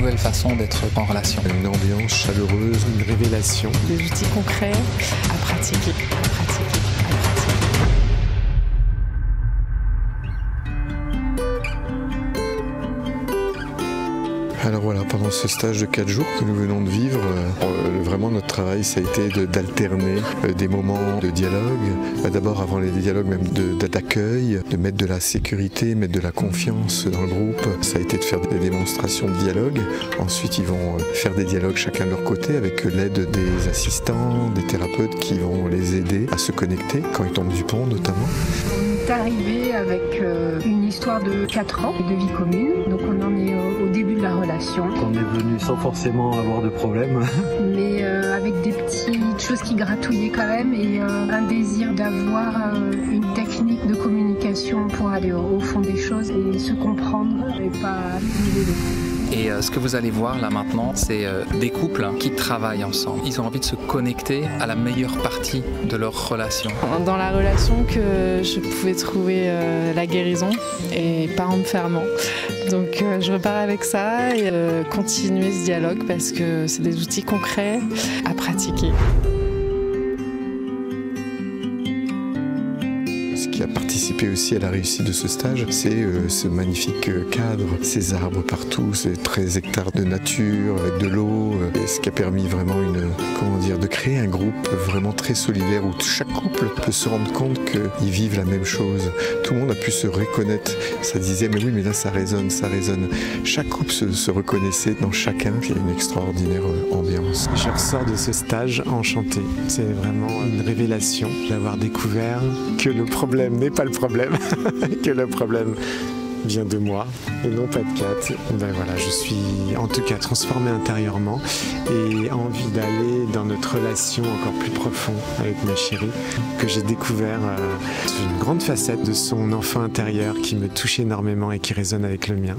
nouvelle façon d'être en relation. Une ambiance chaleureuse, une révélation. Des outils concrets à pratiquer. Alors voilà, pendant ce stage de 4 jours que nous venons de vivre, vraiment notre travail ça a été d'alterner des moments de dialogue, d'abord avant les dialogues même d'accueil, de mettre de la sécurité, mettre de la confiance dans le groupe, ça a été de faire des démonstrations de dialogue, ensuite ils vont faire des dialogues chacun de leur côté avec l'aide des assistants, des thérapeutes qui vont les aider à se connecter quand ils tombent du pont notamment. On est arrivé avec une histoire de 4 ans de vie commune, donc on en est au début de la relation. On est venu sans forcément avoir de problème. Mais avec des petites choses qui gratouillaient quand même et un désir d'avoir une technique de communication pour aller au fond des choses et se comprendre et pas niveler. Et ce que vous allez voir là maintenant, c'est des couples qui travaillent ensemble. Ils ont envie de se connecter à la meilleure partie de leur relation. Dans la relation que je pouvais trouver la guérison et pas en me fermant. Donc je repars avec ça et continuer ce dialogue parce que c'est des outils concrets à pratiquer. Ce qui a participé aussi à la réussite de ce stage, c'est ce magnifique cadre, ces arbres partout, ces 13 hectares de nature avec de l'eau, ce qui a permis vraiment de créer un groupe vraiment très solidaire où chaque couple peut se rendre compte qu'ils vivent la même chose. Tout le monde a pu se reconnaître. Ça disait mais oui mais là ça résonne. Chaque couple se reconnaissait dans chacun. Il y a une extraordinaire ambiance. Je ressors de ce stage enchanté. C'est vraiment une révélation d'avoir découvert que le problème n'est pas le problème, que le problème vient de moi et non pas de Kat. Ben voilà, je suis en tout cas transformé intérieurement et envie d'aller dans notre relation encore plus profonde avec ma chérie, que j'ai découvert une grande facette de son enfant intérieur qui me touche énormément et qui résonne avec le mien.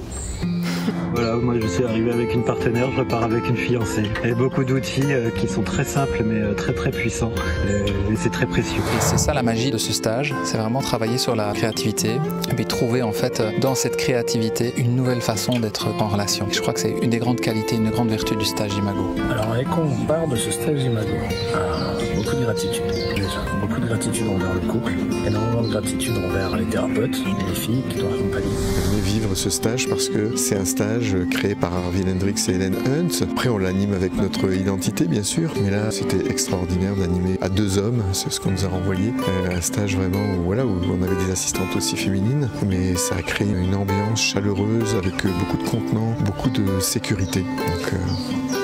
Voilà, moi je suis arrivé avec une partenaire, je repars avec une fiancée. Et beaucoup d'outils qui sont très simples mais très très puissants et c'est très précieux. Et c'est ça la magie de ce stage, c'est vraiment travailler sur la créativité et puis trouver en fait dans cette créativité une nouvelle façon d'être en relation. Je crois que c'est une des grandes qualités, une grande vertu du stage Imago. Alors quand on part de ce stage Imago, beaucoup de gratitude déjà, beaucoup de gratitude envers le couple, énormément de gratitude envers les thérapeutes et les filles qui doivent accompagner. On est vivre ce stage parce que c'est un stage créé par Arvin Hendrix et Hélène Hunt. Après on l'anime avec notre identité bien sûr, mais là c'était extraordinaire d'animer à 2 hommes, c'est ce qu'on nous a renvoyé. Un stage vraiment où on avait des assistantes aussi féminines, mais ça a créé une ambiance chaleureuse avec beaucoup de contenants, beaucoup de sécurité. Donc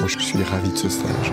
moi je suis ravi de ce stage.